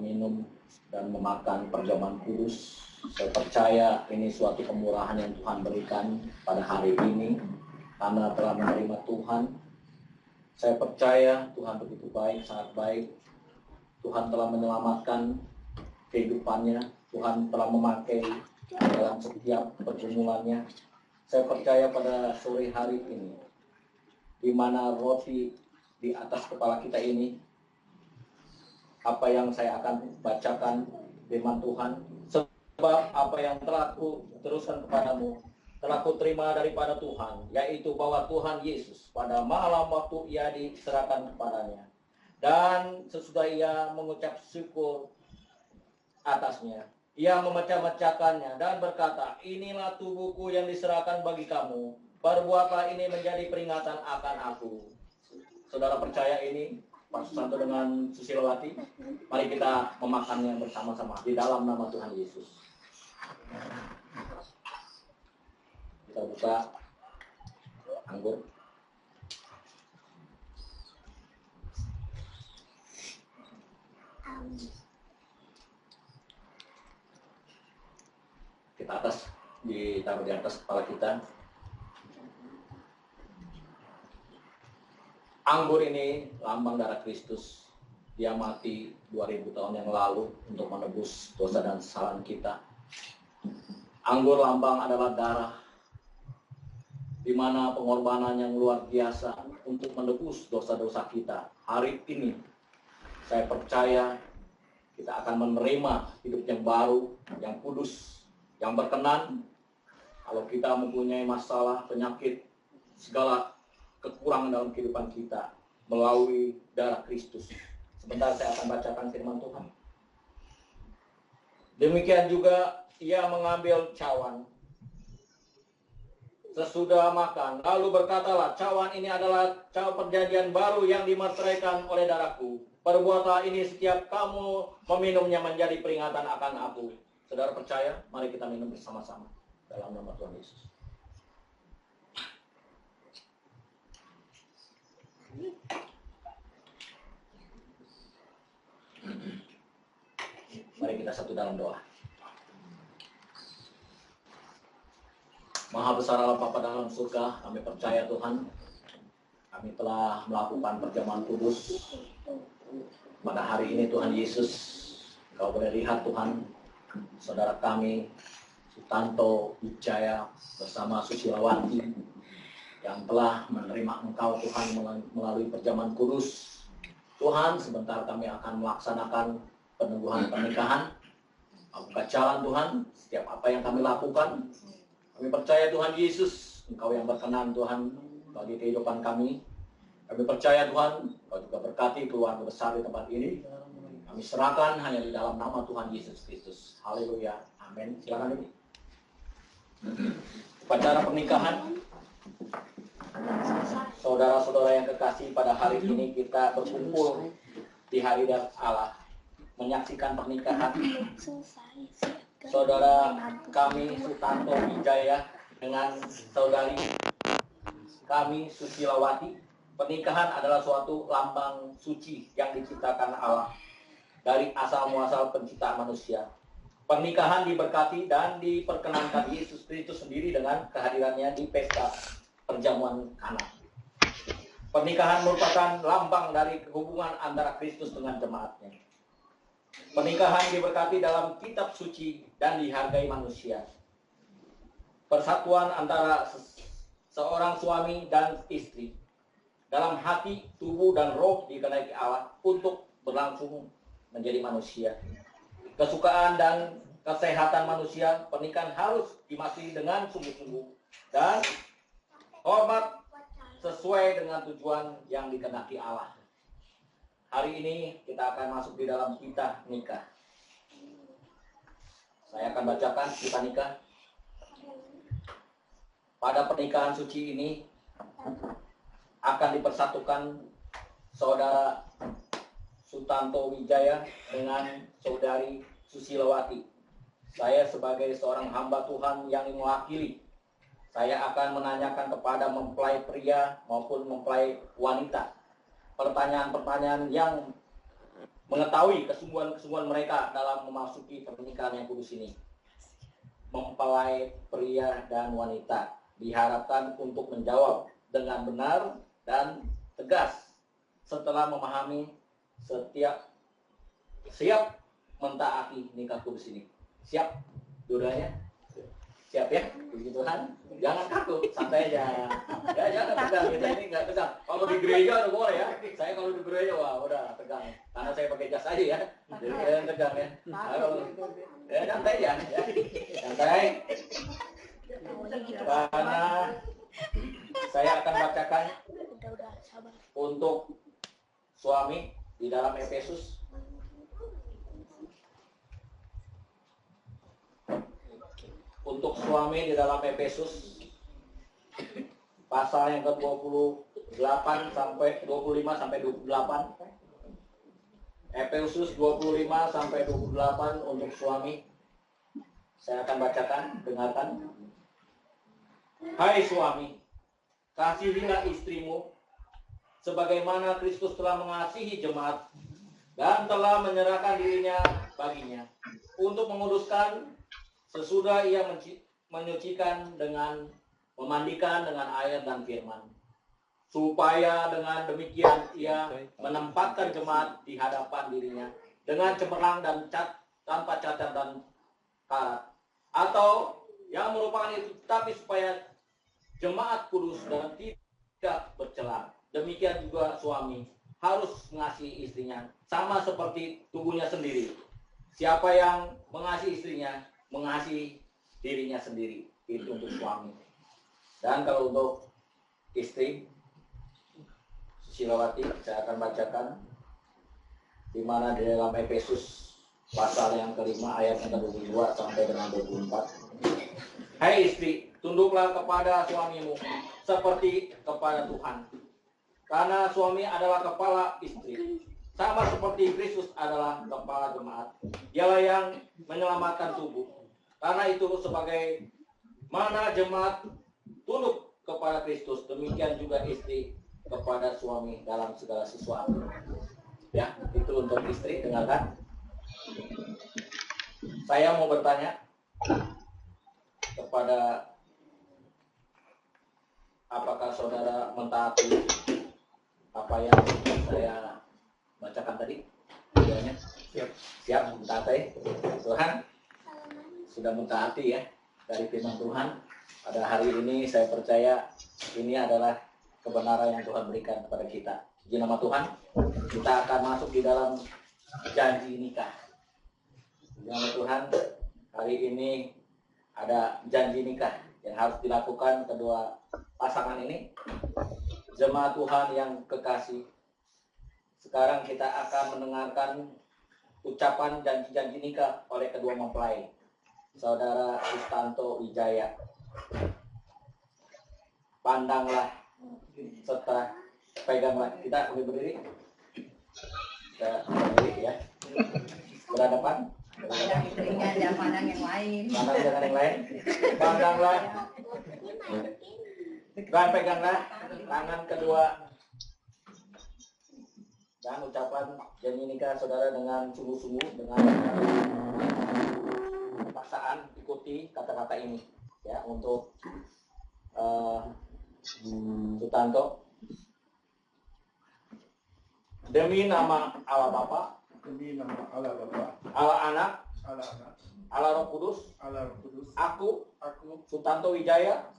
meminum dan memakan perjamuan kudus. Saya percaya ini suatu kemurahan yang Tuhan berikan pada hari ini karena telah menerima Tuhan. Saya percaya Tuhan begitu baik, sangat baik. Tuhan telah menyelamatkan kehidupannya. Tuhan telah memakai dalam setiap pergumulannya. Saya percaya pada sore hari ini, di mana roti di atas kepala kita ini, apa yang saya akan bacakan firman Tuhan, sebab apa yang telah ku teruskan kepadamu, telah ku terima daripada Tuhan, yaitu bahwa Tuhan Yesus pada malam waktu ia diserahkan kepadanya, dan sesudah ia mengucap syukur atasnya, ia memecah-mecahkannya dan berkata, inilah tubuhku yang diserahkan bagi kamu, perbuatlah ini menjadi peringatan akan aku. Saudara percaya ini, Pastor Santo dengan Susilowati? Mari kita memakannya bersama-sama di dalam nama Tuhan Yesus. Kita buka anggur. Kita ditaruh di atas kepala kita. Anggur ini lambang darah Kristus. Dia mati 2000 tahun yang lalu untuk menebus dosa dan kesalahan kita. Anggur lambang adalah darah, di mana pengorbanan yang luar biasa untuk menebus dosa-dosa kita. Hari ini saya percaya kita akan menerima hidup yang baru, yang kudus, yang berkenan. Kalau kita mempunyai masalah, penyakit, segala kekurangan dalam kehidupan kita melalui darah Kristus. Sebentar saya akan bacakan firman Tuhan. Demikian juga ia mengambil cawan sesudah makan, lalu berkatalah, cawan ini adalah cawan perjanjian baru yang dimeteraikan oleh darahku. Perbuatlah ini setiap kamu meminumnya menjadi peringatan akan aku. Saudara percaya? Mari kita minum bersama-sama dalam nama Tuhan Yesus. Mari kita satu dalam doa. Maha besar Allah Bapa dalam surga, kami percaya Tuhan, kami telah melakukan perjamuan kudus pada hari ini. Tuhan Yesus, Kau boleh lihat Tuhan, saudara kami Sutanto Wijaya bersama Susilowati yang telah menerima Engkau Tuhan melalui perjamuan kudus. Tuhan, sebentar kami akan melaksanakan peneguhan pernikahan. Buka jalan Tuhan, setiap apa yang kami lakukan. Kami percaya Tuhan Yesus, Engkau yang berkenan Tuhan bagi kehidupan kami. Kami percaya Tuhan, Engkau juga berkati keluarga besar di tempat ini. Kami serahkan hanya di dalam nama Tuhan Yesus Kristus. Haleluya. Amin. Silakan ini. Upacara pernikahan. Saudara-saudara yang kekasih, pada hari ini kita berkumpul di hadirat Allah menyaksikan pernikahan saudara kami Sutanto Wijaya dengan saudari kami Susilowati. Pernikahan adalah suatu lambang suci yang diciptakan Allah dari asal muasal penciptaan manusia. Pernikahan diberkati dan diperkenankan Yesus Kristus sendiri dengan kehadirannya di pesta perjamuan Kana. Pernikahan merupakan lambang dari hubungan antara Kristus dengan jemaatnya. Pernikahan diberkati dalam kitab suci dan dihargai manusia. Persatuan antara seorang suami dan istri dalam hati, tubuh, dan roh dikehendaki Allah untuk berlangsung menjadi manusia. Kesukaan dan kesehatan manusia, pernikahan harus dimasuki dengan sungguh-sungguh dan hormat sesuai dengan tujuan yang dikehendaki Allah. Hari ini kita akan masuk di dalam kita nikah. Saya akan bacakan kita nikah. Pada pernikahan suci ini akan dipersatukan saudara Sutanto Wijaya dengan saudari Susilowati. Saya sebagai seorang hamba Tuhan yang mewakili, saya akan menanyakan kepada mempelai pria maupun mempelai wanita pertanyaan-pertanyaan yang mengetahui kesungguhan-kesungguhan mereka dalam memasuki pernikahan yang kudus ini. Mempelai pria dan wanita diharapkan untuk menjawab dengan benar dan tegas setelah memahami siap mentaati nikah kudus ini. Siap dua-duanya? Siap ya? Puji Tuhan. Jangan kaku, santai aja. Ya, jangan tegang, kita ini nggak tegang. Kalau di gereja udah boleh ya. Saya kalau di gereja wah udah tegang. Karena saya pakai jas aja ya. Jadi kalian tegang ya. Nah, kalau ya santai ya. Santai. Karena saya akan bacakan untuk suami di dalam Efesus pasal yang ke-28 sampai 25 sampai 28. Efesus 25 sampai 28 untuk suami. Saya akan bacakan, dengarkan. Hai suami, kasihilah istrimu sebagaimana Kristus telah mengasihi jemaat dan telah menyerahkan dirinya baginya untuk menguduskan sesudah ia menyucikan dengan memandikan dengan air dan firman, supaya dengan demikian ia menempatkan jemaat di hadapan dirinya dengan cemerlang dan tanpa cacat dan karat, atau yang merupakan itu, tetapi supaya jemaat kudus dan tidak bercela. Demikian juga suami harus mengasihi istrinya sama seperti tubuhnya sendiri. Siapa yang mengasihi istrinya mengasihi dirinya sendiri. Itu untuk suami. Dan kalau untuk istri Susilawati, saya akan bacakan di mana di dalam Efesus pasal yang kelima ayat yang ke-22 sampai dengan 24. Hai istri, tunduklah kepada suamimu seperti kepada Tuhan. Karena suami adalah kepala istri, sama seperti Kristus adalah kepala jemaat. Dialah yang menyelamatkan tubuh. Karena itu sebagai mana jemaat tunduk kepada Kristus, demikian juga istri kepada suami dalam segala sesuatu. Ya, itu untuk istri, dengarkan. Saya mau bertanya kepada apakah saudara mentaati apa yang saya bacakan tadi? Siap mentaati. Tuhan sudah mentaati ya dari firman Tuhan. Pada hari ini saya percaya ini adalah kebenaran yang Tuhan berikan kepada kita. Di nama Tuhan, kita akan masuk di dalam janji nikah. Di nama Tuhan, hari ini ada janji nikah yang harus dilakukan kedua pasangan ini. Jemaat Tuhan yang kekasih, sekarang kita akan mendengarkan ucapan janji-janji nikah oleh kedua mempelai, Saudara Sustanto Wijaya. Pandanglah serta peganglah. Kita berdiri. Kita berdiri ya. Berhadapan. Jangan pandang yang lain. Pandang jangan yang lain. Pandanglah. Dan peganglah tangan kedua. Dan ucapan janji nikah saudara dengan sungguh-sungguh, dengan paksaan ikuti kata-kata ini ya untuk Sutanto. Demi nama Allah Bapa, demi nama Allah Bapa, Allah Anak, Allah Roh Kudus, aku Sutanto Wijaya,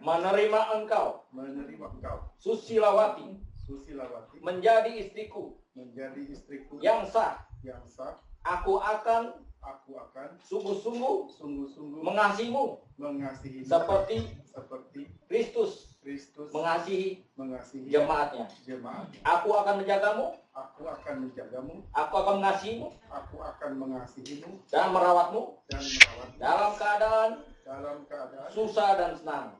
menerima engkau, Susilawati, menjadi istriku, yang sah. Aku akan sungguh-sungguh mengasihimu seperti Kristus mengasihi jemaatnya. Aku akan menjagamu, aku akan mengasihimu, dan merawatmu dalam keadaan susah dan senang,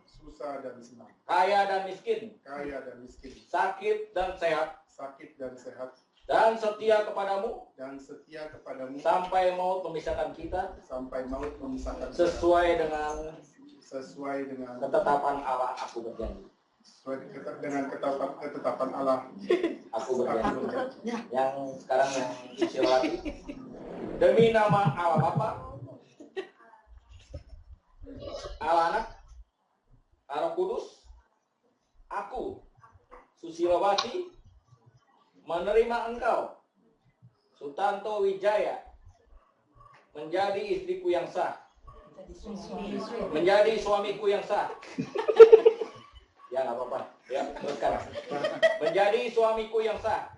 kaya dan miskin, sakit dan sehat, dan setia kepadamu sampai maut memisahkan kita, sesuai dengan ketetapan Allah aku berjanji. sesuai dengan ketetapan Allah. Aku berjanji. Yang sekarang yang Susilowati. Demi nama Allah Bapa, Allah Anak, Allah Kudus, aku Susilowati menerima engkau Sutanto Wijaya menjadi istriku yang sah, menjadi suamiku yang sah. Ya nggak apa-apa. Ya teruskan. Menjadi suamiku yang sah.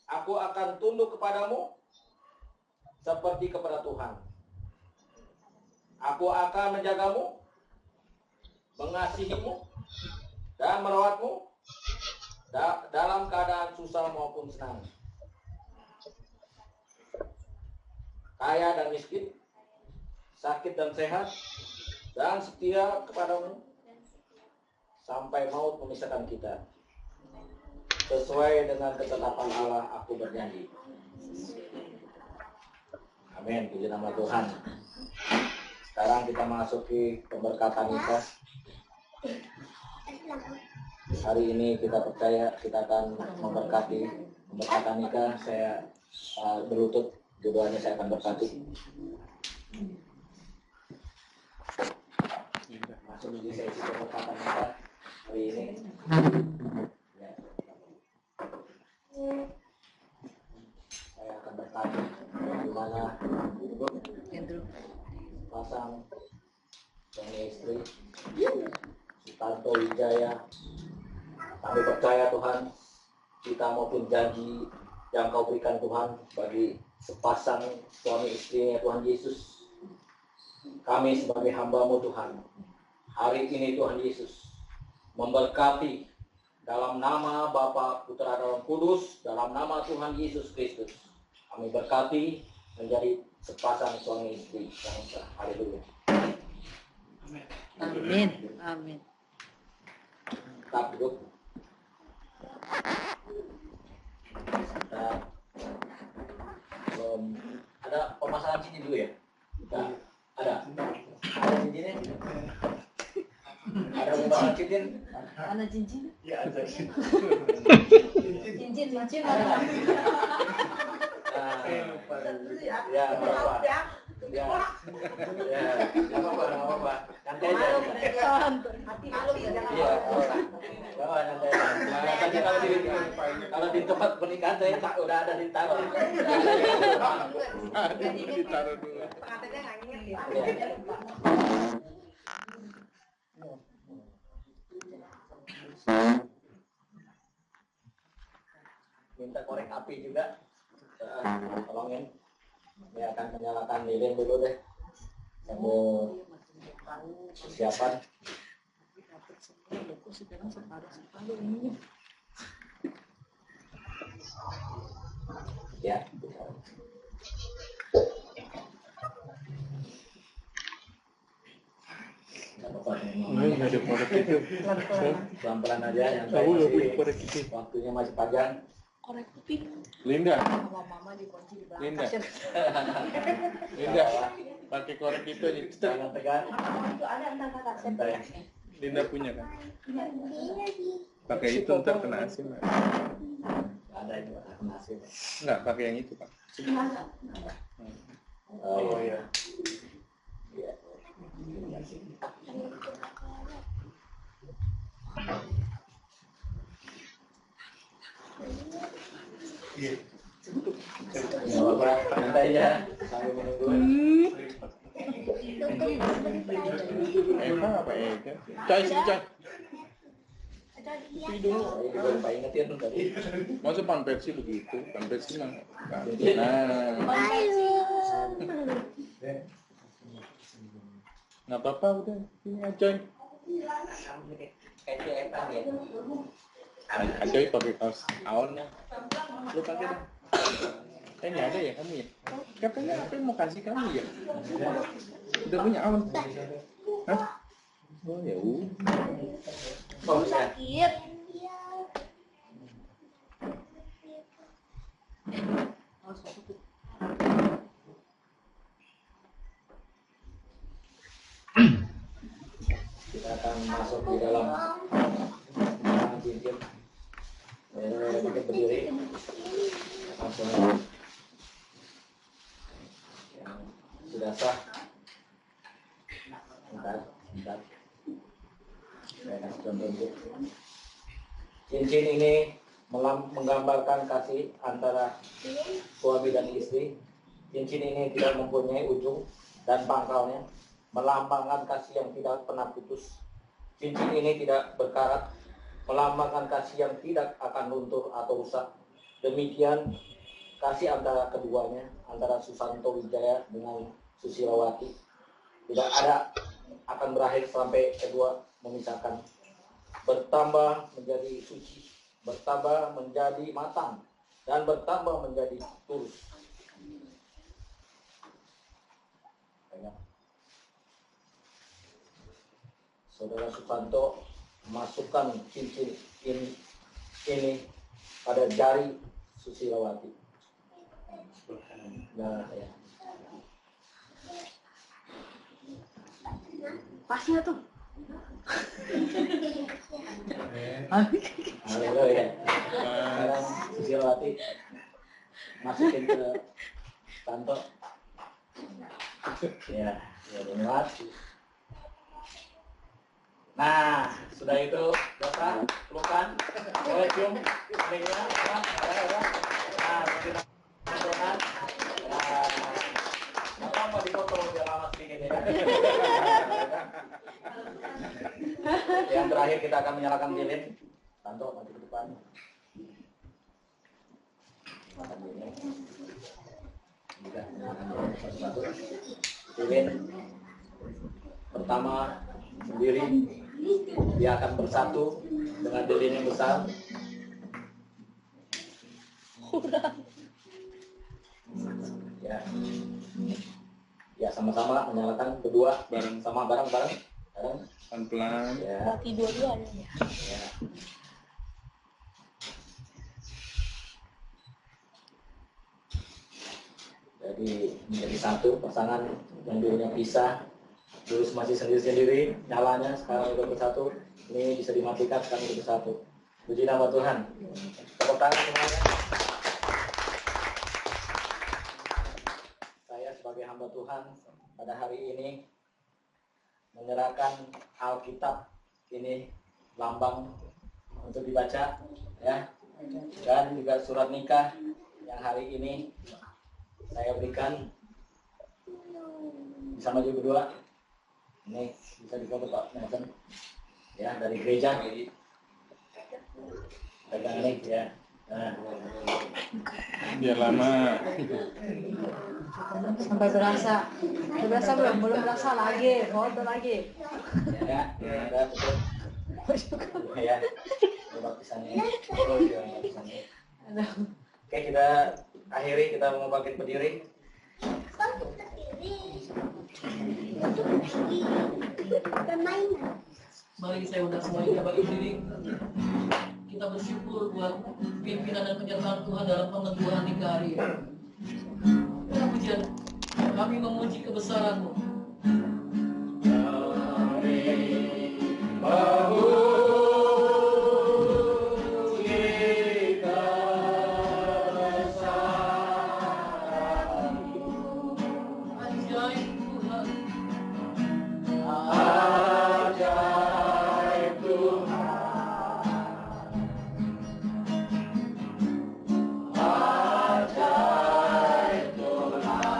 Aku akan tunduk kepadamu seperti kepada Tuhan. Aku akan menjagamu, mengasihimu, dan merawatmu dalam keadaan susah maupun senang, kaya dan miskin, sakit dan sehat, dan setia kepadamu sampai maut memisahkan kita. Sesuai dengan ketetapan Allah, aku berjanji. Amin. Puji nama Tuhan. Sekarang kita masuki pemberkatan nikah. Hari ini kita percaya kita akan memberkati pemberkatan nikah. Saya berlutut, dua-duanya saya akan berkati. Masuk di sesi pemberkatan nikah hari ini. Ya. Saya akan berkati bagaimana pasang suami istri Sutanto Wijaya. Kami percaya Tuhan, kita maupun janji yang Kau berikan Tuhan bagi sepasang suami istrinya Tuhan Yesus. Kami sebagai hamba-Mu Tuhan, hari ini Tuhan Yesus memberkati dalam nama Bapa, Putra, dan Roh Kudus, dalam nama Tuhan Yesus Kristus. Kami berkati menjadi sepasang suami istri yang sah. Haleluya. Amin. Amin. Tetap duduk. Kita belum ada pemasangan cincin dulu ya? Nah, ada cincinnya? Ada pemasangan cincin? Mana cincin? Ya ada. Cincin macam Ada mana? nggak? Ya, nggak apa-apa. Ya, nggak apa-apa. Nanti aja. Hati malu ya jangan Iya, malu. nanti aja. Nah, tadi kalau di tempat pernikahan saya tak udah ada ditaruh. Ditaruh dulu. Pengantinnya nggak inget ya. Minta korek api juga. Tolongin. Ini akan menyalakan lilin dulu deh. Sambil persiapan. Ya. Nggak ada korek itu. Pelan-pelan aja, nyantai, Tahu nggak punya masih korek itu? waktunya masih panjang. Korek kuping. Linda, Sama mama dikunci di Linda, belakang. Linda, pakai korek itu aja. Jangan tegang. Itu ada entar kakak saya Santai. Linda punya kan? Pakai itu ntar kena asin. Pak. Nggak ada itu akan hasil. Nggak, pakai yang itu Pak. Oh iya. Iya. Iya. Nggak apa-apa, santai aja sambil menunggu. Eva apa Ega? Cai sini Cai. Tapi dulu. Saya juga lupa ingetin tadi. Masa panversi begitu? Panversi mah. Nah. Nggak apa-apa udah. Ini Acoy. Acoy pakai kaos aonnya. Lu pakai dong. Nggak ada ya kamu ya? Katanya apa yang mau kasih kamu ya? Udah punya aon. Hah? Oh ya Oh, ya. sakit. Kita akan masuk di dalam cincin ini menggambarkan kasih antara suami dan istri. Cincin ini tidak mempunyai ujung dan pangkalnya, melambangkan kasih yang tidak pernah putus. Cincin ini tidak berkarat, melambangkan kasih yang tidak akan luntur atau rusak. Demikian kasih antara keduanya, antara Susanto Wijaya dengan Susilawati, tidak ada akan berakhir sampai kedua memisahkan. Bertambah menjadi suci, bertambah menjadi matang, dan bertambah menjadi tulus. Saudara Susanto masukkan cincin ini pada jari Susilawati. Nah, ya. Pasnya tuh. Halo ya. Sekarang Susilawati masukin ke kantor. Ya, ya benar. Nah, sudah itu dosa, pelukan, boleh cium, ininya, apa, ada. Nah, sudah dosa. Nah, apa di foto biar lama sedikit ya. Yang terakhir kita akan menyalakan lilin. Tanto maju ke depan. Nyalakan lilin. Sudah, nyalakan lilin satu-satu. Lilin pertama sendiri, dia akan bersatu dengan lilin yang besar. Ya, ya sama-sama menyalakan berdua, Bareng. sama bareng. Pelan-pelan. Ya. Tidur-tiduran. Ya. Jadi menjadi satu pasangan yang dulunya pisah, dulu masih sendiri-sendiri, nyalanya sekarang udah bersatu. Ini bisa dimatikan, sekarang udah bersatu. Puji nama Tuhan. Tepuk tangan semuanya. Saya sebagai hamba Tuhan pada hari ini menyerahkan Alkitab ini, lambang untuk dibaca ya, dan juga surat nikah yang hari ini saya berikan. Bisa maju berdua. Ini bisa difoto Pak Nelson ya, dari gereja. Pegang ini ya. Nah. Biar lama. Sampai berasa. Udah berasa belum? Belum berasa lagi. Foto lagi. Ya, ada betul. Ya, baptisannya. Oh iya, baptisannya. Oke, kita akhiri, kita mau bangkit berdiri. Mari saya undang semuanya bagi diri. Kita bersyukur buat pimpinan dan penyertaan Tuhan dalam peneguhan nikah hari ini. Tuhan pujian, kami memuji kebesaran-Mu. Ajaib Tuhan.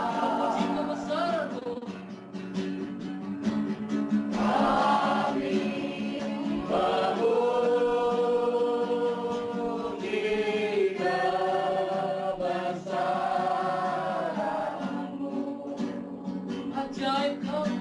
Memuji kebesaran-Mu. Ajaib Kau